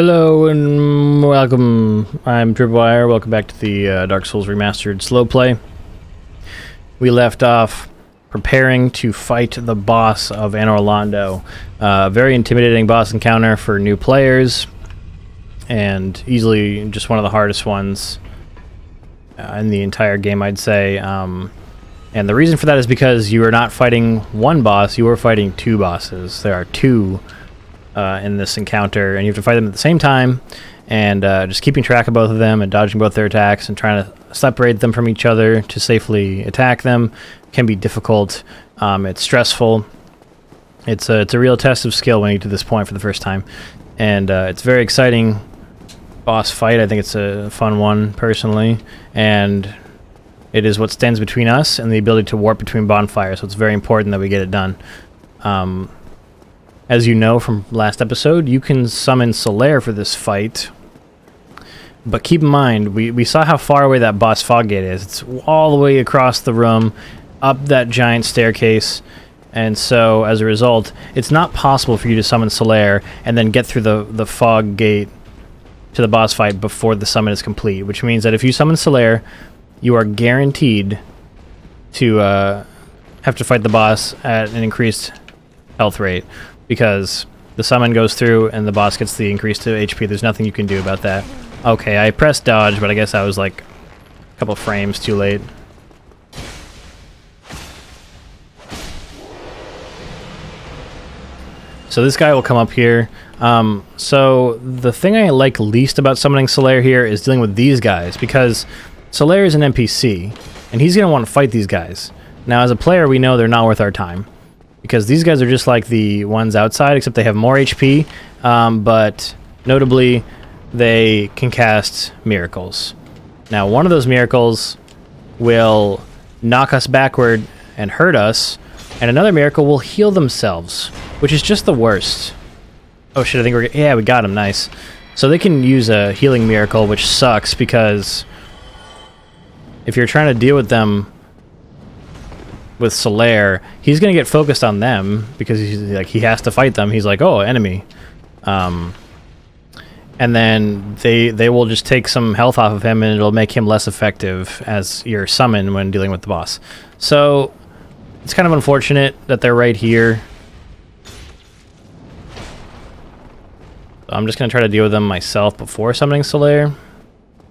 Hello and welcome. I'm ItsTripwyre. Welcome back to the Dark Souls Remastered slow play. We left off preparing to fight the boss of Anor Londo. Very intimidating boss encounter for new players, and easily just one of the hardest ones in the entire game, I'd say. And the reason for that is because you are not fighting one boss, you are fighting two bosses. There are two in this encounter, and you have to fight them at the same time, and just keeping track of both of them and dodging both their attacks and trying to separate them from each other to safely attack them can be difficult. It's stressful. It's a real test of skill when you get to this point for the first time, and it's a very exciting boss fight. I think it's a fun one personally, and it is what stands between us and the ability to warp between bonfires, so it's very important that we get it done. As you know from last episode, you can summon Solaire for this fight, but keep in mind, we saw how far away that boss fog gate is. It's all the way across the room, up that giant staircase, and so as a result, it's not possible for you to summon Solaire and then get through the fog gate to the boss fight before the summon is complete, which means that if you summon Solaire, you are guaranteed to have to fight the boss at an increased health rate, because the summon goes through and the boss gets the increased to HP. There's nothing you can do about that. Okay, I pressed dodge, but I guess I was like a couple frames too late. So this guy will come up here. So the thing I like least about summoning Solaire here is dealing with these guys, because Solaire is an NPC, and he's going to want to fight these guys. Now, as a player, we know they're not worth our time, because these guys are just like the ones outside, except they have more HP, but notably, they can cast miracles. Now, one of those miracles will knock us backward and hurt us, and another miracle will heal themselves, which is just the worst. Oh shit, I think yeah, we got him, nice. So they can use a healing miracle, which sucks, because if you're trying to deal with them with Solaire, he's gonna get focused on them because he's like, he has to fight them. He's like, oh, enemy, and then they will just take some health off of him, and it'll make him less effective as your summon when dealing with the boss. So it's kind of unfortunate that they're right here. I'm just gonna try to deal with them myself before summoning Solaire.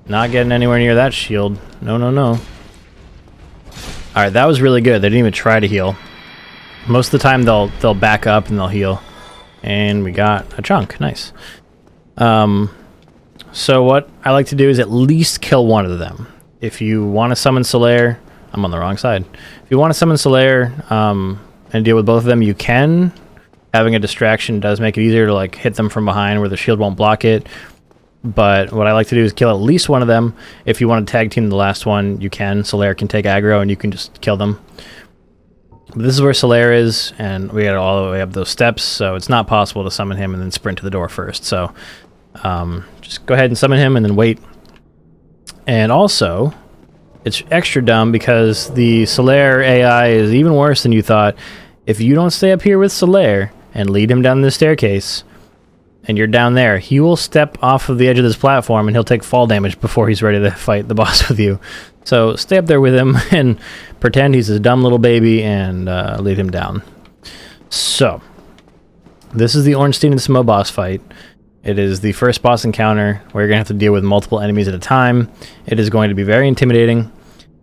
Not getting anywhere near that shield. No. Alright, that was really good. They didn't even try to heal. Most of the time they'll back up and they'll heal. And we got a chunk. Nice. So what I like to do is at least kill one of them. If you want to summon Solaire, I'm on the wrong side. If you want to summon Solaire and deal with both of them, you can. Having a distraction does make it easier to like hit them from behind where the shield won't block it. But what I like to do is kill at least one of them. If you want to tag team the last one, you can. Solaire can take aggro and you can just kill them. But this is where Solaire is, and we got all the way up those steps, so it's not possible to summon him and then sprint to the door first. So just go ahead and summon him and then wait. And also, it's extra dumb because the Solaire AI is even worse than you thought. If you don't stay up here with Solaire and lead him down the staircase, and you're down there, he will step off of the edge of this platform and he'll take fall damage before he's ready to fight the boss with you. So stay up there with him and pretend he's a dumb little baby and lead him down. So this is the Ornstein and Smo boss fight. It is the first boss encounter where you're going to have to deal with multiple enemies at a time. It is going to be very intimidating,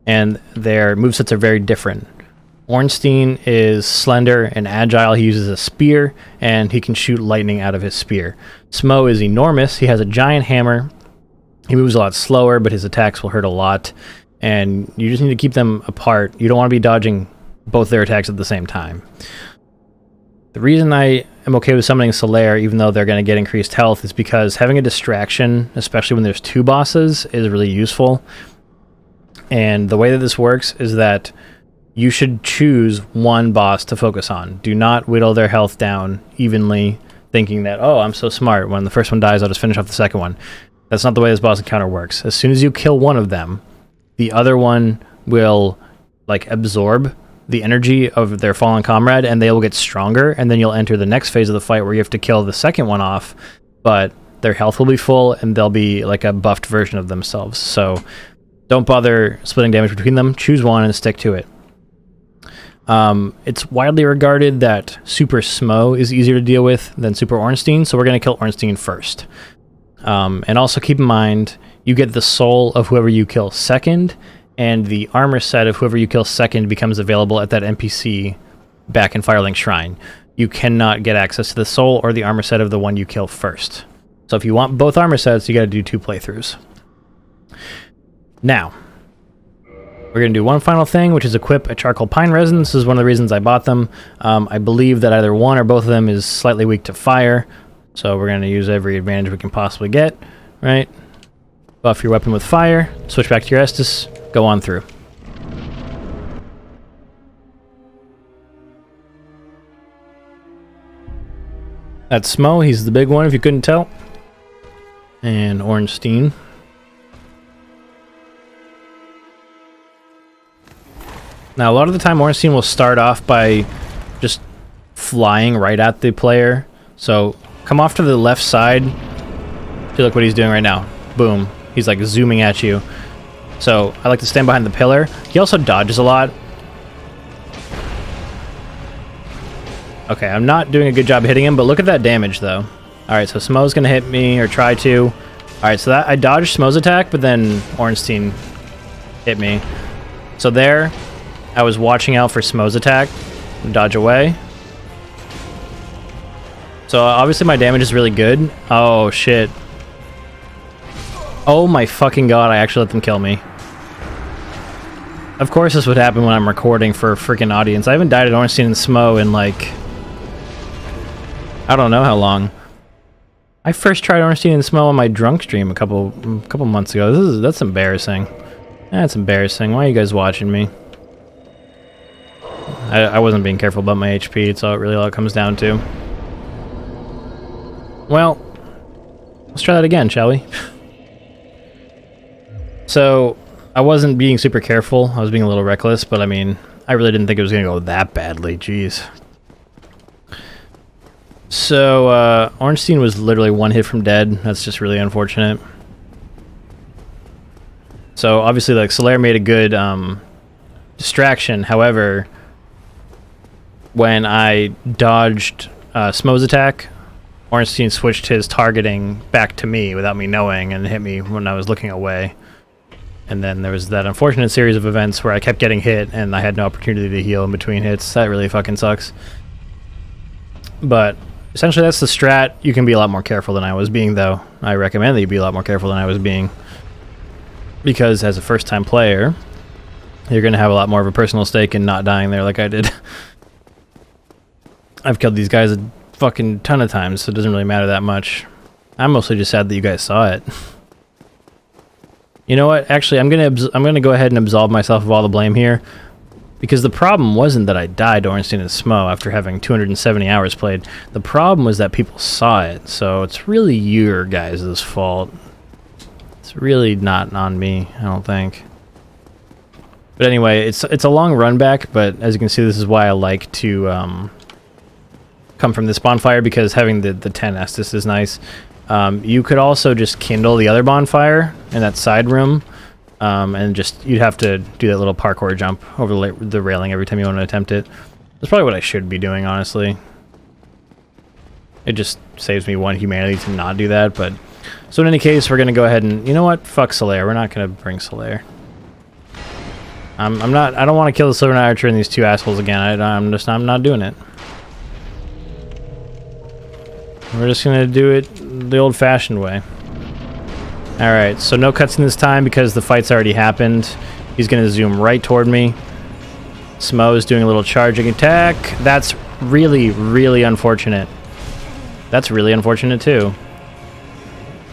and their movesets are very different. Ornstein is slender and agile. He uses a spear, and he can shoot lightning out of his spear. Smo is enormous. He has a giant hammer. He moves a lot slower, but his attacks will hurt a lot, and you just need to keep them apart. You don't want to be dodging both their attacks at the same time. The reason I am okay with summoning Solaire, even though they're going to get increased health, is because having a distraction, especially when there's two bosses, is really useful. And the way that this works is that you should choose one boss to focus on. Do not whittle their health down evenly, thinking that, oh, I'm so smart. When the first one dies, I'll just finish off the second one. That's not the way this boss encounter works. As soon as you kill one of them, the other one will like absorb the energy of their fallen comrade, and they will get stronger, and then you'll enter the next phase of the fight where you have to kill the second one off, but their health will be full, and they'll be like a buffed version of themselves. So don't bother splitting damage between them. Choose one and stick to it. It's widely regarded that Super Smo is easier to deal with than Super Ornstein, so we're going to kill Ornstein first. And also keep in mind, you get the soul of whoever you kill second, and the armor set of whoever you kill second becomes available at that NPC back in Firelink Shrine. You cannot get access to the soul or the armor set of the one you kill first. So if you want both armor sets, you got to do 2 playthroughs. Now, we're going to do one final thing, which is equip a charcoal pine resin. This is one of the reasons I bought them. I believe that either one or both of them is slightly weak to fire, so we're going to use every advantage we can possibly get, right? Buff your weapon with fire, switch back to your Estus, go on through. That's Smo, he's the big one if you couldn't tell. And Ornstein. Now, a lot of the time, Ornstein will start off by just flying right at the player. So, come off to the left side. See, look what he's doing right now. Boom. He's like zooming at you. So, I like to stand behind the pillar. He also dodges a lot. Okay, I'm not doing a good job hitting him, but look at that damage, though. Alright, so Smo's gonna hit me, or try to. Alright, so that I dodged Smo's attack, but then Ornstein hit me. So there, I was watching out for Smo's attack. Dodge away. So obviously my damage is really good. Oh, shit. Oh my fucking god, I actually let them kill me. Of course this would happen when I'm recording for a freaking audience. I haven't died at Ornstein and Smo in like... I don't know how long. I first tried Ornstein and Smo on my drunk stream a couple months ago. That's embarrassing. That's embarrassing. Why are you guys watching me? I wasn't being careful about my HP. It's all it comes down to. Well, let's try that again, shall we? So, I wasn't being super careful. I was being a little reckless, but I mean, I really didn't think it was going to go that badly. Jeez. So, Ornstein was literally one hit from dead. That's just really unfortunate. So, obviously, like, Solaire made a good distraction. However, when I dodged Smo's attack, Ornstein switched his targeting back to me without me knowing and hit me when I was looking away. And then there was that unfortunate series of events where I kept getting hit and I had no opportunity to heal in between hits. That really fucking sucks. But essentially that's the strat. You can be a lot more careful than I was being, though. I recommend that you be a lot more careful than I was being. Because as a first-time player, you're going to have a lot more of a personal stake in not dying there like I did. I've killed these guys a fucking ton of times, so it doesn't really matter that much. I'm mostly just sad that you guys saw it. You know what? Actually, I'm gonna go ahead and absolve myself of all the blame here, because the problem wasn't that I died to Ornstein and Smo after having 270 hours played. The problem was that people saw it, so it's really your guys' fault. It's really not on me, I don't think. But anyway, it's a long run back, but as you can see, this is why I like to come from this bonfire, because having the 10 Estus is nice. You could also just kindle the other bonfire in that side room, and just you'd have to do that little parkour jump over the railing every time you want to attempt it. That's probably what I should be doing, honestly. It just saves me one humanity to not do that. But so in any case, we're gonna go ahead and, you know what? Fuck Solaire. We're not gonna bring Solaire. I don't want to kill the Silver Knight Archer and these two assholes again. I'm not doing it. We're just gonna do it the old-fashioned way. Alright, so no cutscene this time because the fight's already happened. He's gonna zoom right toward me. Smo is doing a little charging attack. That's really, really unfortunate. That's really unfortunate too.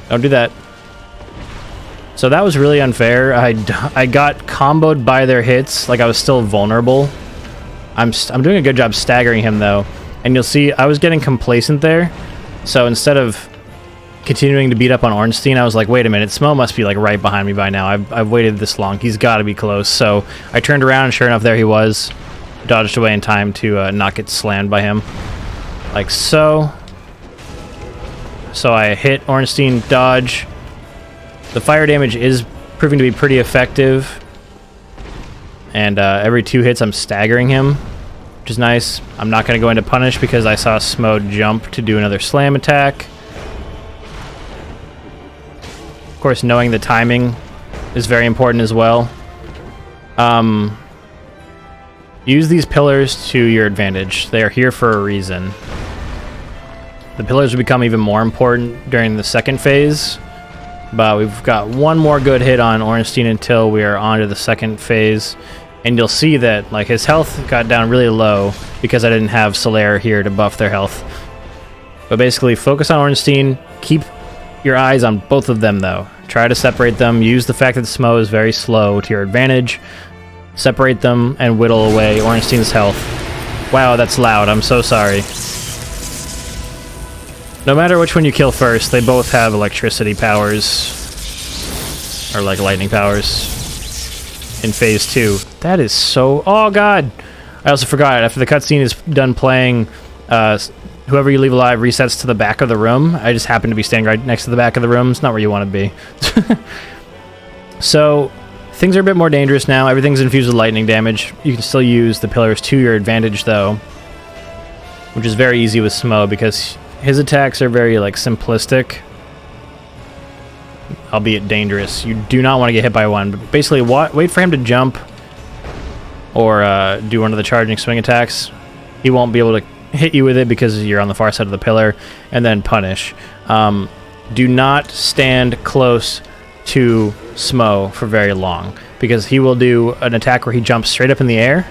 Don't do that. So that was really unfair. I got comboed by their hits, like I was still vulnerable. I'm doing a good job staggering him though. And you'll see I was getting complacent there. So instead of continuing to beat up on Ornstein, I was like, wait a minute, Smo must be like right behind me by now. I've waited this long. He's got to be close. So I turned around and sure enough, there he was. Dodged away in time to not get slammed by him. Like so. so I hit Ornstein, dodge. The fire damage is proving to be pretty effective. And every 2 hits, I'm staggering him, which is nice. I'm not going to go into punish because I saw Smo jump to do another slam attack. Of course, knowing the timing is very important as well. Use these pillars to your advantage. They are here for a reason. The pillars will become even more important during the second phase, but we've got one more good hit on Ornstein until we are on to the second phase, and you'll see that like his health got down really low because I didn't have Solaire here to buff their health. But basically, focus on Ornstein. Keep your eyes on both of them, though. Try to separate them. Use the fact that the Smo is very slow to your advantage. Separate them and whittle away Ornstein's health. Wow, that's loud. I'm so sorry. No matter which one you kill first, they both have electricity powers. Or like lightning powers. In phase 2. That is so... Oh god! I also forgot, after the cutscene is done playing, whoever you leave alive resets to the back of the room. I just happen to be standing right next to the back of the room. It's not where you want to be. So... things are a bit more dangerous now. Everything's infused with lightning damage. You can still use the pillars to your advantage, though, which is very easy with Smo because his attacks are very like simplistic, albeit dangerous. You do not want to get hit by one, but basically wait for him to jump or do one of the charging swing attacks. He won't be able to hit you with it because you're on the far side of the pillar, and then punish. Do not stand close to Smo for very long because he will do an attack where he jumps straight up in the air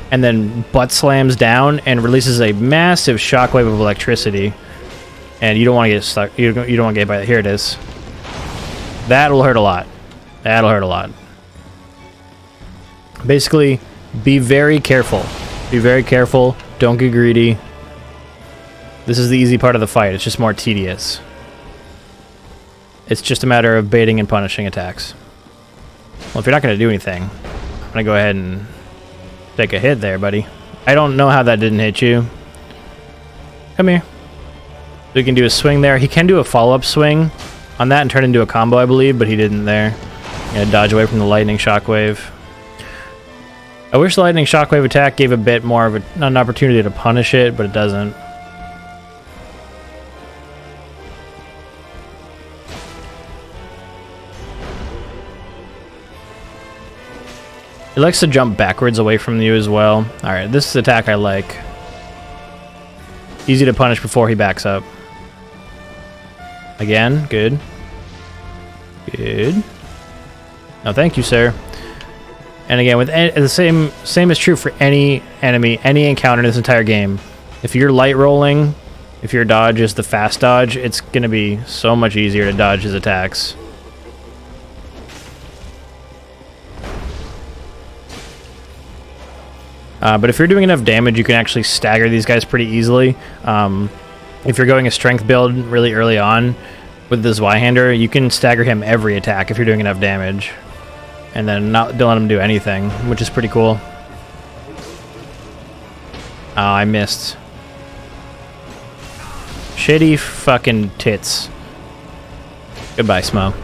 and then butt slams down and releases a massive shockwave of electricity, and you don't want to get stuck. You don't want to get hit by that. Here it is. That'll hurt a lot. That'll hurt a lot. Basically, be very careful. Be very careful. Don't get greedy. This is the easy part of the fight. It's just more tedious. It's just a matter of baiting and punishing attacks. Well, if you're not going to do anything, I'm going to go ahead and take a hit there, buddy. I don't know how that didn't hit you. Come here. So he can do a swing there. He can do a follow-up swing on that and turn into a combo, I believe, but he didn't there. Yeah, dodge away from the lightning shockwave. I wish the lightning shockwave attack gave a bit more of an opportunity to punish it, but it doesn't. He likes to jump backwards away from you as well. Alright, this is the attack I like. Easy to punish before he backs up. Again, good. Good. No, thank you, sir. And again, with the same is true for any enemy, any encounter in this entire game. If you're light rolling, if your dodge is the fast dodge, it's going to be so much easier to dodge his attacks. But if you're doing enough damage, you can actually stagger these guys pretty easily. If you're going a strength build really early on with this Zweihander, you can stagger him every attack if you're doing enough damage. And then don't let him do anything, which is pretty cool. Oh, I missed. Shitty fucking tits. Goodbye, Smo.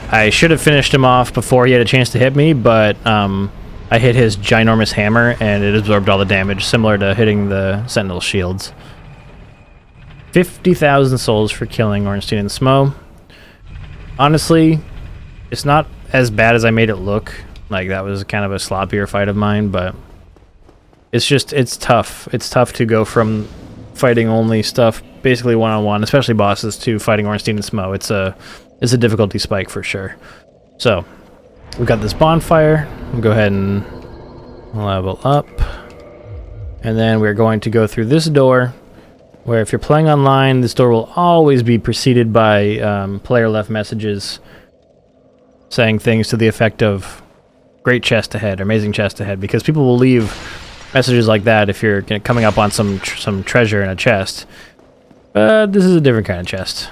I should have finished him off before he had a chance to hit me, but I hit his ginormous hammer, and it absorbed all the damage, similar to hitting the Sentinel shields. 50,000 souls for killing Ornstein and Smo. Honestly, it's not as bad as I made it look. Like, that was kind of a sloppier fight of mine, but it's tough. It's tough to go from fighting only stuff, basically one-on-one, especially bosses, to fighting Ornstein and Smo. It's a difficulty spike for sure. So, we've got this bonfire. We'll go ahead and level up. And then we're going to go through this door, where if you're playing online, this door will always be preceded by player left messages saying things to the effect of great chest ahead, or amazing chest ahead, because people will leave messages like that if you're coming up on some treasure in a chest. But this is a different kind of chest.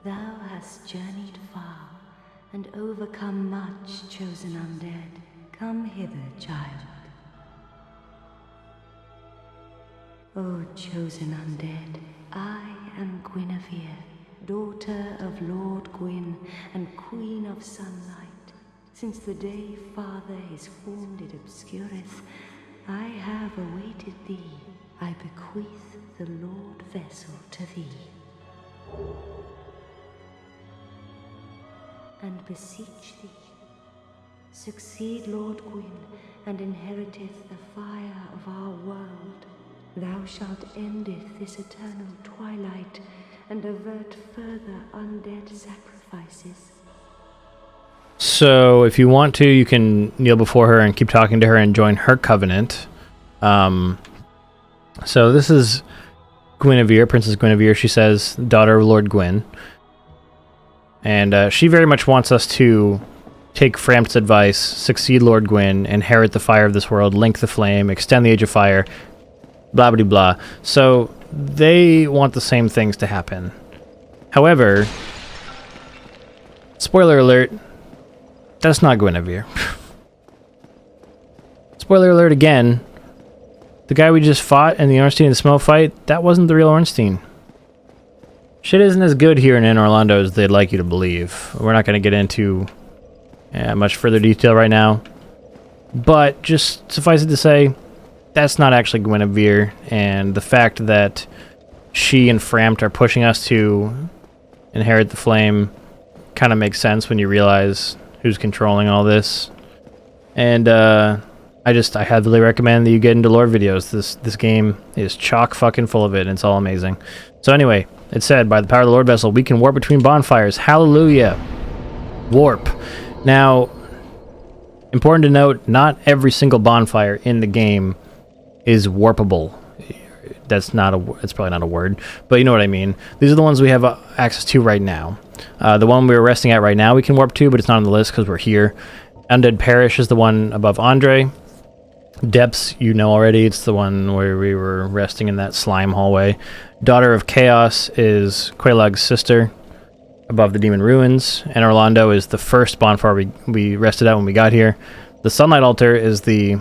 Thou hast journeyed far, and overcome much, chosen undead. Come hither, child. O chosen undead, I am Guinevere, daughter of Lord Gwyn and Queen of Sunlight. Since the day Father his form did obscureth, I have awaited thee. I bequeath the Lord vessel to thee. And beseech thee, succeed Lord Gwyn, and inheriteth the fire of our world. Thou shalt endeth this eternal twilight, and avert further undead sacrifices. So, if you want to, you can kneel before her and keep talking to her and join her covenant. So this is Guinevere, Princess Guinevere, she says, daughter of Lord Gwyn. And she very much wants us to take Framt's advice, succeed Lord Gwyn, inherit the fire of this world, link the flame, extend the Age of Fire, blah blah blah. So they want the same things to happen. However, spoiler alert, that's not Guinevere. Spoiler alert again, the guy we just fought in the Ornstein and Smough fight, that wasn't the real Ornstein. Shit isn't as good here in Orlando as they'd like you to believe. We're not going to get into much further detail right now. But just suffice it to say, that's not actually Guinevere, and the fact that she and Framt are pushing us to inherit the flame kind of makes sense when you realize who's controlling all this. And I heavily recommend that you get into lore videos. This game is chock fucking full of it, and it's all amazing. So anyway, it said, by the power of the Lord Vessel, we can warp between bonfires. Hallelujah. Warp. Now, important to note, not every single bonfire in the game is warpable. That's probably not a word, but you know what I mean. These are the ones we have access to right now. The one we're resting at right now we can warp to, but it's not on the list because we're here. Undead Parish is the one above Andre. Depths, you know already, it's the one where we were resting in that slime hallway. Daughter of Chaos is Quelag's sister, above the Demon Ruins. And Orlando is the first bonfire we rested at when we got here. The Sunlight Altar is the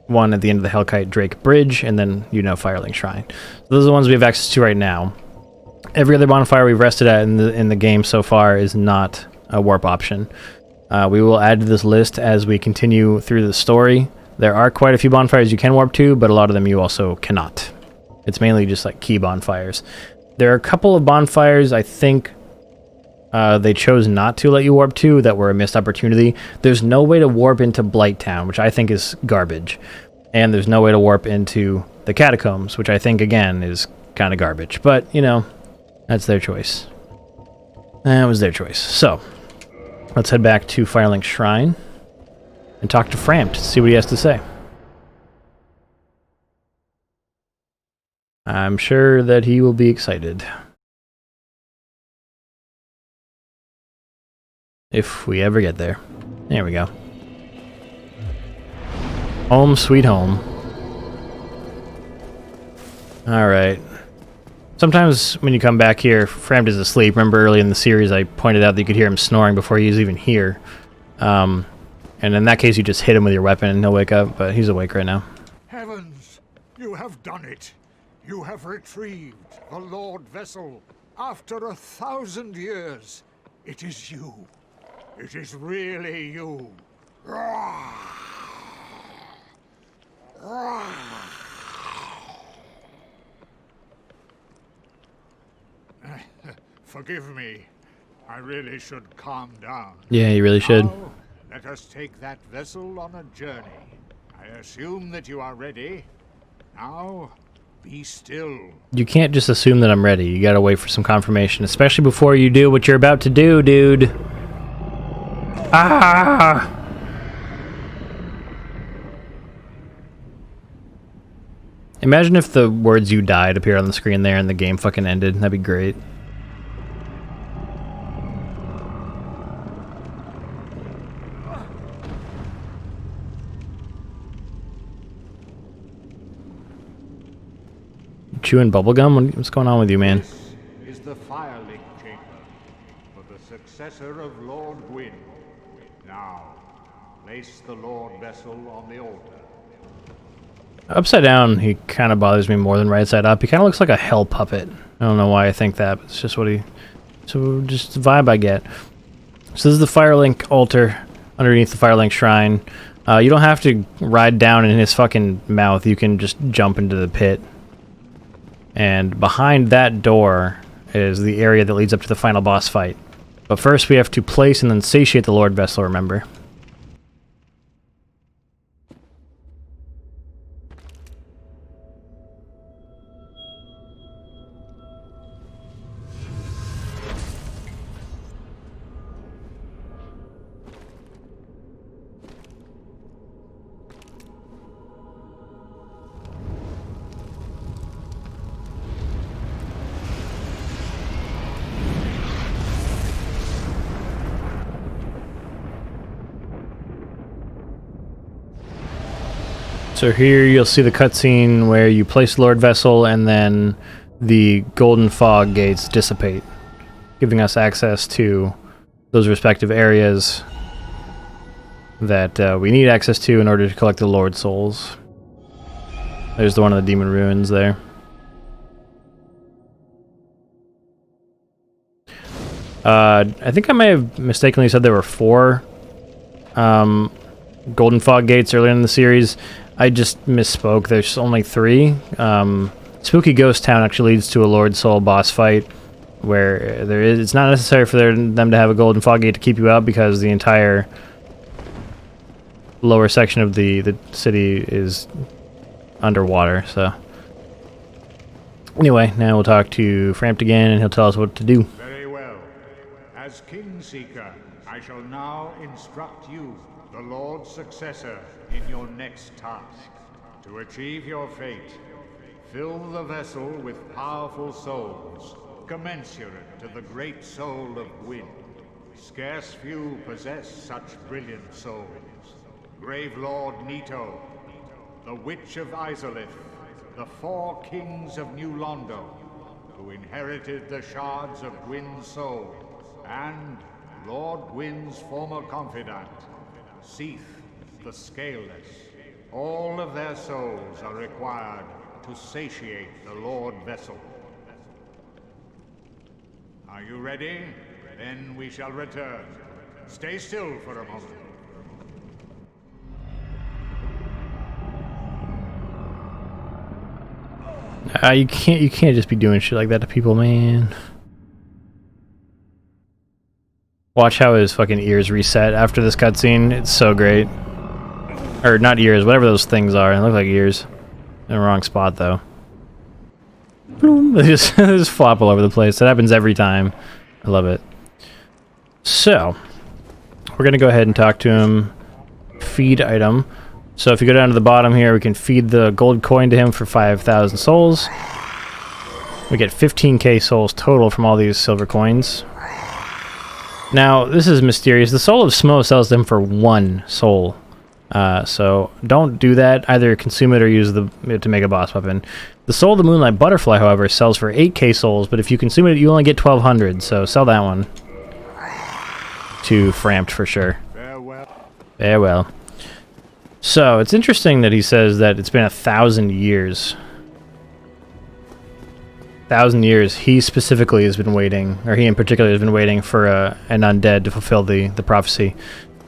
one at the end of the Hellkite Drake Bridge, and then, Firelink Shrine. So those are the ones we have access to right now. Every other bonfire we've rested at in the game so far is not a warp option. We will add to this list as we continue through the story. There are quite a few bonfires you can warp to, but a lot of them you also cannot. It's mainly just like key bonfires. There are a couple of bonfires I think they chose not to let you warp to that were a missed opportunity. There's no way to warp into Blighttown, which I think is garbage. And there's no way to warp into the Catacombs, which I think, again, is kind of garbage. But, that's their choice. That was their choice. So, let's head back to Firelink Shrine and talk to Framt to see what he has to say. I'm sure that he will be excited. If we ever get there. There we go. Home sweet home. Alright. Sometimes when you come back here, Framt is asleep. Remember early in the series I pointed out that you could hear him snoring before he was even here. And in that case you just hit him with your weapon and he'll wake up, but he's awake right now. Heavens! You have done it! You have retrieved the Lord Vessel. After 1,000 years, it is you. It is really you. Forgive me. I really should calm down. Yeah, you really should. Now, let us take that vessel on a journey. I assume that you are ready. Now, be still. You can't just assume that I'm ready. You gotta wait for some confirmation, especially before you do what you're about to do, dude. Ah! Imagine if the words "you died" appeared on the screen there and the game fucking ended. That'd be great. Chewing bubblegum? What's going on with you, man? This is the Firelink Chamber for the successor of Lord Gwyn. Now, place the Lord Vessel on the altar. Upside down, he kind of bothers me more than right side up. He kind of looks like a hell puppet. I don't know why I think that, but it's just what he... So, just the vibe I get. So this is the Firelink altar underneath the Firelink shrine. You don't have to ride down in his fucking mouth. You can just jump into the pit. And behind that door is the area that leads up to the final boss fight. But first we have to place and then satiate the Lord Vessel, remember. So here you'll see the cutscene where you place Lord Vessel and then the golden fog gates dissipate, giving us access to those respective areas that we need access to in order to collect the Lord Souls. There's the one of the Demon Ruins there. I think I may have mistakenly said there were 4 golden fog gates earlier in the series. I just misspoke. There's only 3. Spooky Ghost Town actually leads to a Lord Soul boss fight where it's not necessary for them to have a golden fog gate to keep you out because the entire lower section of the city is underwater. So anyway, now we'll talk to Frampt again and he'll tell us what to do. Very well. As Kingseeker, I shall now instruct you, the Lord's successor, in your next task. To achieve your fate, fill the vessel with powerful souls, commensurate to the great soul of Gwyn. Scarce few possess such brilliant souls. Grave Lord Nito, the Witch of Izalith, the 4 kings of New Londo, who inherited the shards of Gwyn's soul, and Lord Gwyn's former confidant, Seath the Scaleless. All of their souls are required to satiate the Lord Vessel. Are you ready? Then we shall return. Stay still for a moment. You can't just be doing shit like that to people, man. Watch how his fucking ears reset after this cutscene. It's so great. Or not ears, whatever those things are. They look like ears. In the wrong spot though. Bloom. They just flop all over the place. That happens every time. I love it. So we're gonna go ahead and talk to him. Feed item. So if you go down to the bottom here, we can feed the gold coin to him for 5,000 souls. We get 15k souls total from all these silver coins. Now, this is mysterious. The Soul of Smo sells them for 1 soul. So don't do that. Either consume it or use it to make a boss weapon. The Soul of the Moonlight Butterfly, however, sells for 8k souls, but if you consume it, you only get 1,200. So sell that one to Frampt for sure. Farewell. So it's interesting that he says that it's been 1,000 years. 1,000 years. He specifically has been waiting, or he in particular has been waiting for an undead to fulfill the prophecy.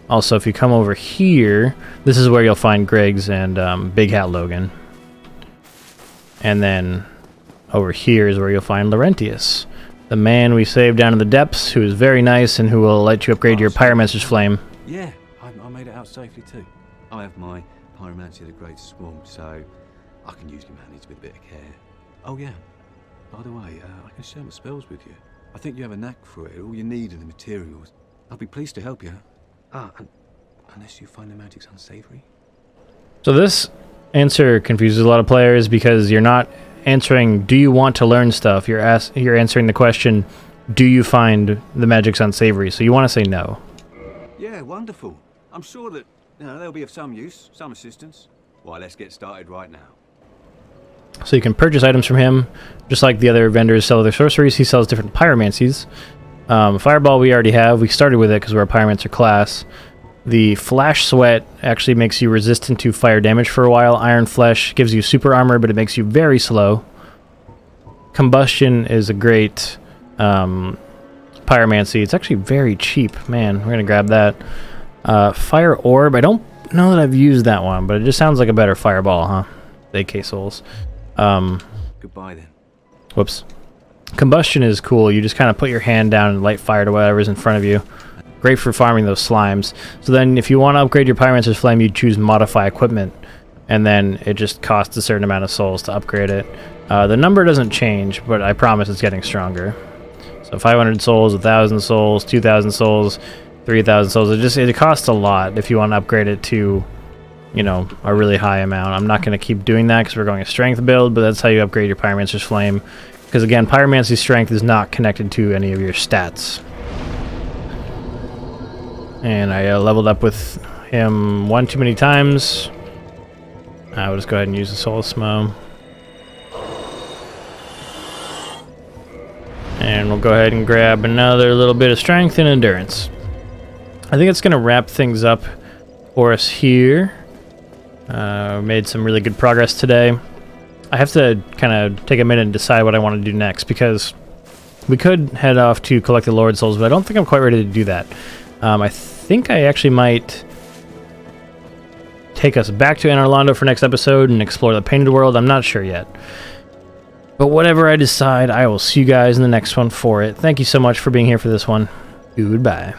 Also, if you come over here, this is where you'll find Griggs and Big Hat Logan. And then over here is where you'll find Laurentius, the man we saved down in the depths, who is very nice and who will let you upgrade your Pyromancer's Flame. Yeah, I made it out safely too. I have my Pyromancer the Great Swarm, so I can usually manage with a bit of care. Oh yeah, by the way, I can share my spells with you. I think you have a knack for it. All you need are the materials. I'll be pleased to help you. Unless you find the magic's unsavory. So this answer confuses a lot of players because you're not answering, do you want to learn stuff? You're answering the question, do you find the magic's unsavory? So you want to say no. Yeah, wonderful. I'm sure that they'll be of some use, some assistance. Why, let's get started right now. So you can purchase items from him, just like the other vendors sell their sorceries. He sells different pyromancies. Fireball we already have. We started with it because we're a pyromancer class. The Flash Sweat actually makes you resistant to fire damage for a while. Iron Flesh gives you super armor, but it makes you very slow. Combustion is a great pyromancy. It's actually very cheap. Man, we're going to grab that. Fire Orb. I don't know that I've used that one, but it just sounds like a better fireball, huh? AK Souls. Goodbye then. Whoops. Combustion is cool. You just kind of put your hand down and light fire to whatever's in front of you. Great for farming those slimes. So then if you want to upgrade your Pyromancer's Flame, you choose Modify Equipment, and then it just costs a certain amount of souls to upgrade it. The number doesn't change, but I promise it's getting stronger. So 500 souls, 1,000 souls, 2,000 souls, 3,000 souls. It costs a lot if you want to upgrade it to, you know, a really high amount. I'm not going to keep doing that because we're going a strength build, but that's how you upgrade your Pyromancer's Flame. Because again, Pyromancy's strength is not connected to any of your stats. And I leveled up with him one too many times. I will just go ahead and use the Soul Smo. And we'll go ahead and grab another little bit of strength and endurance. I think it's going to wrap things up for us here. Made some really good progress today. I have to kind of take a minute and decide what I want to do next, because we could head off to collect the Lord Souls, but I don't think I'm quite ready to do that. I think I actually might take us back to Anor Londo for next episode and explore the Painted World. I'm not sure yet. But whatever I decide, I will see you guys in the next one for it. Thank you so much for being here for this one. Goodbye.